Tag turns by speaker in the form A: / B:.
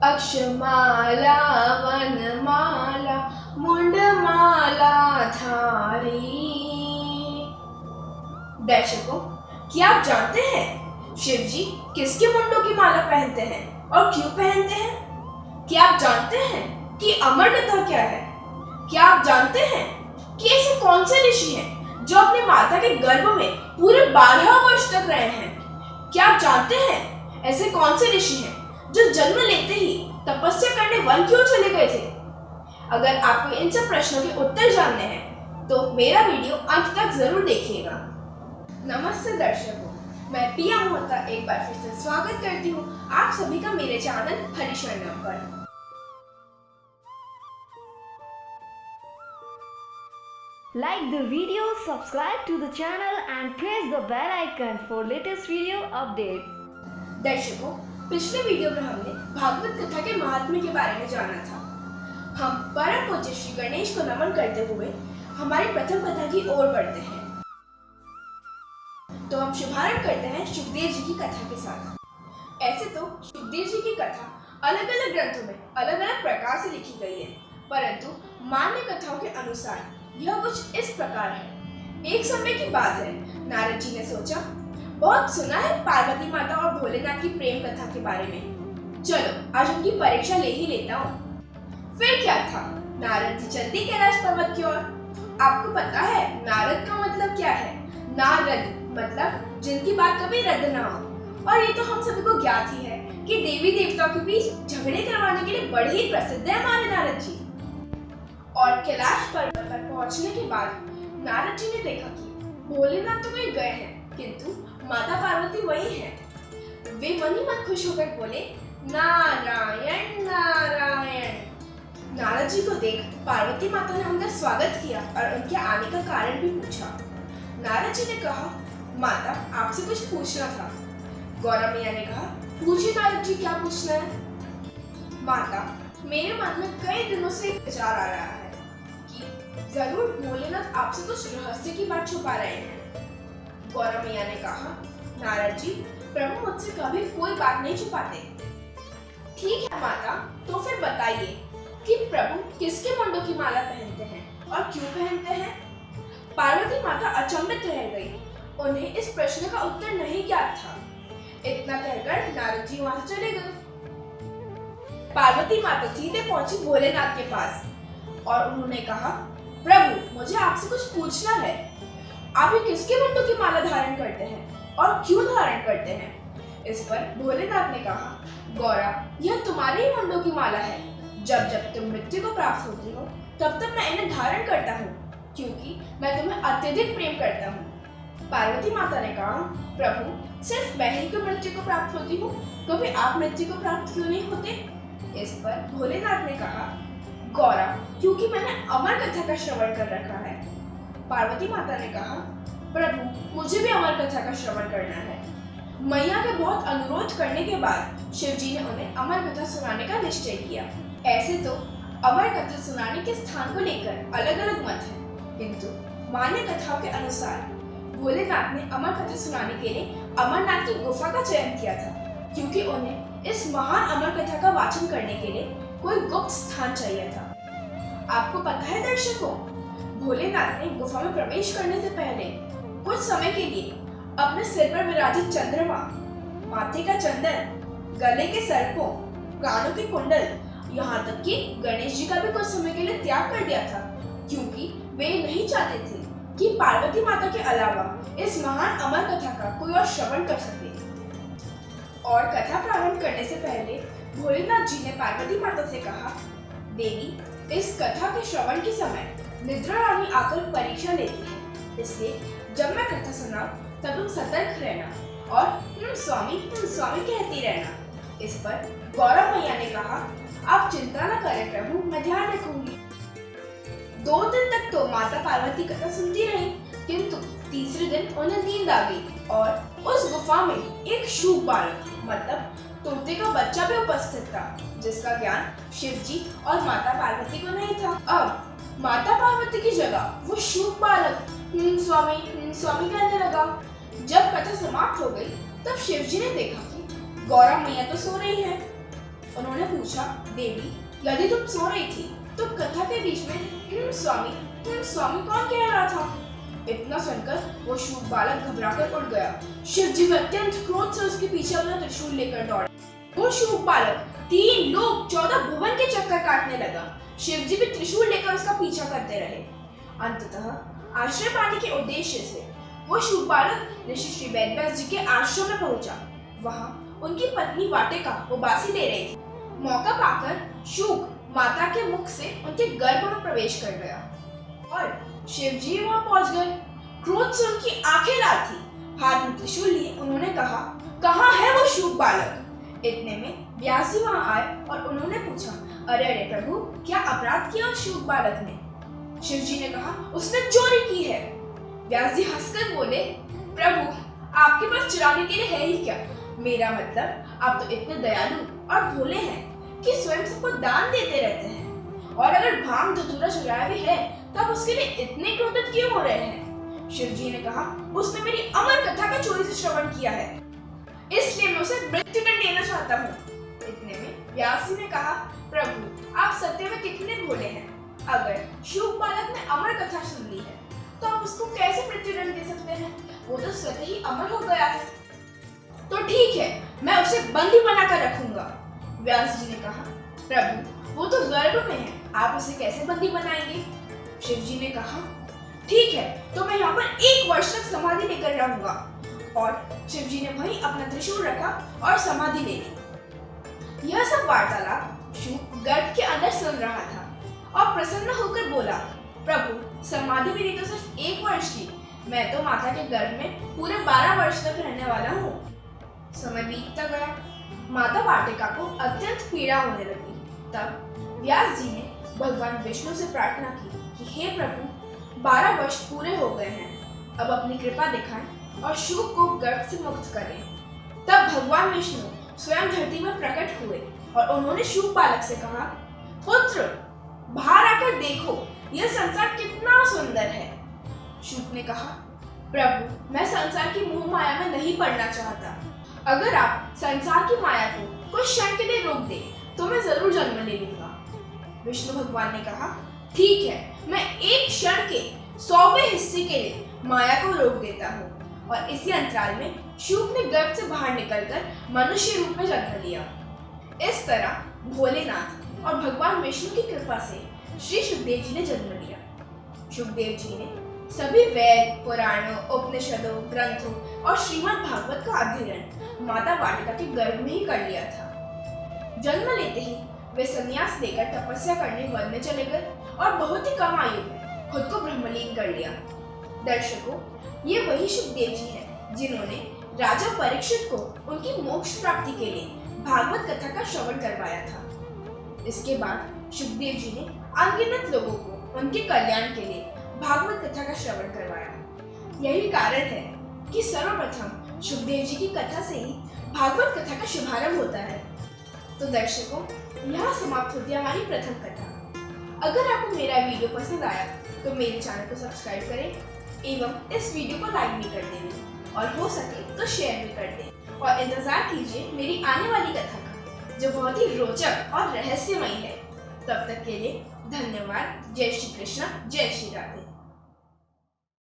A: अक्षमाला वनमाला मुंडमाला धारी। दर्शकों, क्या आप जानते हैं शिव जी किसके मुंडों की माला पहनते हैं और क्यों पहनते हैं? क्या आप जानते हैं कि अमर कथा क्या है? क्या आप जानते हैं कि ऐसे कौन से ऋषि हैं जो अपनी माता के गर्भ में पूरे 12 वर्ष तक रहे हैं? क्या आप जानते हैं ऐसे कौन से ऋषि हैं जो जन्म लेते ही तपस्या करने वन क्यों चले गए थे? अगर आपको इन सब प्रश्नों के उत्तर जानने हैं तो मेरा वीडियो अंत तक जरूर देखिएगा। नमस्ते दर्शकों, मैं पिया मोहता एक बार फिर से स्वागत करती हूँ आप सभी का मेरे चैनल हरिशरणम पर।
B: Like the video, subscribe to the channel and press the bell icon for latest video update.
A: दर्शकों, पिछले वीडियो में हमने भागवत कथा के महात्म्य के बारे में जाना था। हम परम पूज्य श्री गणेश को नमन करते हुए हमारी प्रथम कथा की ओर बढ़ते हैं। तो हम शुभारंभ करते हैं शुकदेव जी की कथा के साथ। ऐसे तो शुकदेव जी की कथा अलग अलग ग्रंथों में अलग अलग प्रकार से लिखी गई है, परंतु मान्य कथाओं के अनुसार यह कुछ इस प्रकार है। एक समय की बात है, नारद जी ने सोचा, बहुत सुना है पार्वती माता और भोलेनाथ की प्रेम कथा के बारे में, चलो आज उनकी परीक्षा ले ही लेता हूँ। फिर क्या था, नारद जी चलते कैलाश पर्वत की ओर। आपको पता है नारद का मतलब क्या है? नारद मतलब जिनकी बात कभी रद्द ना हो। और ये तो हम सभी को ज्ञात ही है कि देवी देवताओं के बीच झगड़े करवाने के लिए बड़े ही प्रसिद्ध है हमारे नारद जी। और कैलाश पर्वत पर पहुंचने के बाद नारद जी ने देखा कि भोलेनाथ तो वहीं गए हैं, किंतु माता पार्वती वहीं हैं। वे मन ही मन खुश होकर बोले, नारायण नारायण। नारद जी को देख पार्वती माता ने उनका स्वागत किया और उनके आने का कारण भी पूछा। नारद जी ने कहा, माता आपसे कुछ पूछना था। गौरा मैया ने कहा, पूछिए नारद जी, क्या पूछना है? माता, मेरे मन में कई दिनों से एक विचार आ रहा है कि जरूर भोलेनाथ आपसे कुछ रहस्य की बात छुपा रहे हैं। गौरा मैया ने कहा, नारद जी, प्रभु मुझसे कभी कोई बात नहीं छुपाते। ठीक है माता, तो फिर बताइए कि प्रभु किसके मुंडों की माला पहनते हैं और क्यों पहनते हैं? पार्वती माता अचंभित रह गई, उन्हें इस प्रश्न का उत्तर नहीं ज्ञात था। इतना कहकर नारद जी वहां से चले गए। पार्वती माता सीधे पहुंची भोलेनाथ के पास और उन्होंने कहा, प्रभु मुझे आपसे कुछ पूछना है। आप ये किसके मुंडों की माला धारण करते हैं और क्यों धारण करते हैं? इस पर भोलेनाथ ने कहा, गौरा, यह तुम्हारे ही मुंडों की माला है। जब जब तुम मृत्यु को प्राप्त होती हो तब तब मैं इन्हें धारण करता हूँ, क्योंकि मैं तुम्हें अत्यधिक प्रेम करता हूँ। पार्वती माता ने कहा, प्रभु सिर्फ मैं ही क्यों मृत्यु को प्राप्त होती हूँ, कभी आप मृत्यु को प्राप्त क्यों नहीं होते? इस पर भोलेनाथ ने कहा, गौरा, क्योंकि मैंने अमर कथा का श्रवण कर रखा है। पार्वती माता ने कहा, प्रभु मुझे भी अमर कथा का श्रवण करना है। मैया के बहुत अनुरोध करने के बाद शिव जी ने उन्हें अमर कथा सुनाने का निश्चय किया। ऐसे तो अमर कथा सुनाने के स्थान को लेकर अलग अलग मत है, किंतु मान्य कथाओं के अनुसार भोलेनाथ ने अमर कथा सुनाने के लिए अमरनाथ की गुफा का चयन किया था, क्योंकि उन्हें इस महान अमर कथा का वाचन करने के लिए कोई गुप्त स्थान चाहिए था। आपको पता है दर्शकों, भोलेनाथ ने गुफा में प्रवेश करने से पहले कुछ समय के लिए अपने सिर पर विराजित चंद्रमा, माथे का चंदन, गले के सर्पों, कानों के कुंडल, यहाँ तक कि गणेश जी का भी कुछ समय के लिए त्याग कर दिया था, क्योंकि वे नहीं चाहते थे कि पार्वती माता के अलावा इस महान अमर कथा का कोई और श्रवण कर सके। और कथा प्रारंभ करने से पहले भोलेनाथ जी ने पार्वती माता से कहा, देवी, इस कथा के श्रवण के समय निद्रा रानी आकर परीक्षा लेती है, इसलिए जब मैं कथा सुनाऊं तब तुम सतर्क रहना और स्वामी कहती रहना। इस पर गौरा मैया ने कहा, आप चिंता न करें प्रभु, मैं ध्यान रखूंगी। 2 दिन तक तो माता पार्वती कथा सुनती रही, किंतु तीसरे दिन उन्हें नींद आ गई और उस गुफा में एक शूक बालक मतलब तोते का बच्चा भी उपस्थित था, जिसका ज्ञान शिव जी और माता पार्वती को नहीं था। अब माता पार्वती की जगह वो शूक बालक स्वामी कहने लगा। जब कथा समाप्त हो गई तब शिव जी ने देखा कि गौरा मैया तो सो रही है। उन्होंने पूछा, देवी यदि तुम सो रही थी तो कथा के बीच में स्वामी कौन कह रहा था? इतना सुनकर वो शूक बालक घबराकर उठ गया। शिव जी अत्यंत क्रोध से उसके पीछे अपना त्रिशूल लेकर दौड़े। वो शूक बालक 3 लोक 14 भुवन के चक्कर काटने लगा। शिव जी भी त्रिशूल लेकर उसका पीछा करते रहे। अंततः आश्रय पाने के उद्देश्य से वो शूक बालक ऋषि श्री वेदव्यास जी के आश्रम में पहुंचा। वहां उनकी पत्नी वाटिका उबासी ले रही थी। मौका पाकर शूक माता के मुख से उनके गर्भ में प्रवेश कर गया और शिव जी वहां पहुंच गए। क्रोध से उनकी आंखें लाल थी। हाथ में त्रिशूल लिए उन्होंने कहा, कहाँ है वो शूक बालक? इतने में व्यास जी वहां आए और उन्होंने पूछा, अरे अरे प्रभु, क्या अपराध किया उस शूक बालक ने? शिव जी ने कहा, उसने चोरी की है। व्यास जी हंसकर बोले, प्रभु आपके पास चुराने के लिए है ही क्या? मेरा मतलब आप तो इतने दयालु और भोले हैं कि स्वयं सबको दान देते रहते हैं, और अगर भांग धतूरा चुराया भी है तब उसके लिए इतने क्रोधित क्यों हो रहे हैं? शिव जी ने कहा, उसने मेरी अमर कथा का चोरी से श्रवण किया है, इसलिए मैं उसे मृत्युदंड देना चाहता हूँ। इतने में व्यास जी ने कहा, प्रभु आप सत्य में कितने भोले हैं। अगर शूक बालक ने अमर कथा सुन ली है तो आप उसको कैसे मृत्युदंड दे सकते हैं? वो तो स्वतः ही अमर हो गया है। तो ठीक है, मैं उसे बंदी बनाकर रखूंगा। व्यास जी ने कहा, प्रभु वो तो गर्भ में है, आप उसे कैसे बंदी बनाएंगे? शिव जी ने कहा, ठीक है, तो मैं यहाँ पर 1 वर्ष तक समाधि लेकर रहूंगा। और शिव जी ने वहीं अपना त्रिशूल रखा और समाधि ले ली। यह सब वार्तालाप शूक गर्भ के अंदर सुन रहा था और प्रसन्न होकर बोला, प्रभु समाधि मेरी तो सिर्फ 1 वर्ष की, मैं तो माता के गर्भ में पूरे 12 वर्ष तक रहने वाला हूँ। समय बीतता गया। माता वाटिका को अत्यंत पीड़ा होने लगी। तब व्यास जी ने भगवान विष्णु से प्रार्थना की कि हे प्रभु, 12 वर्ष पूरे हो गए हैं, अब अपनी कृपा दिखाएं और शूक को गर्भ से मुक्त करें। तब भगवान विष्णु स्वयं धरती में प्रकट हुए और उन्होंने शूक बालक से कहा, पुत्र बाहर आकर देखो, यह संसार कितना सुंदर है। शूक ने कहा, प्रभु मैं संसार की मोह माया में नहीं पड़ना चाहता। अगर आप संसार की माया को कुछ क्षण के लिए रोक दे तो मैं जरूर जन्म ले लूंगा। विष्णु भगवान ने कहा, ठीक है, मैं 1 क्षण के 100वें हिस्से के लिए माया को रोक देता हूँ। और इसी अंतराल में शूक ने गर्भ से बाहर निकलकर मनुष्य रूप में जन्म लिया। इस तरह भोलेनाथ और भगवान विष्णु की कृपा से श्री सुखदेव जी ने जन्म लिया। सुखदेव जी ने सभी वेद, पुराणों, उपनिषदों, ग्रंथों और श्रीमद् भागवत का अध्ययन माता वाटिका के गर्भ में ही कर लिया था। जन्म लेते ही वे संन्यास लेकर तपस्या करने वन में चले गए और बहुत ही कम आयु में खुद को ब्रह्मलीन कर लिया। दर्शकों, ये वही सुखदेव जी हैं जिन्होंने राजा परीक्षित को उनकी मोक्ष प्राप्ति के लिए भागवत कथा का श्रवण करवाया था। इसके बाद सुखदेव जी ने अनगिनत लोगों को उनके कल्याण के लिए भागवत कथा का श्रवण करवाया। यही कारण है कि सर्वप्रथम सुखदेव जी की कथा से ही भागवत कथा का शुभारंभ होता है। तो दर्शकों, यहाँ समाप्त होती है हमारी प्रथम कथा। अगर आपको मेरा वीडियो पसंद आया तो मेरे चैनल को सब्सक्राइब करें एवं इस वीडियो को लाइक भी कर दें और हो सके तो शेयर भी कर दें और इंतजार कीजिए मेरी आने वाली कथा का, जो बहुत ही रोचक और रहस्यमयी है। तब तक के लिए धन्यवाद। जय श्री कृष्ण, जय श्री राधे।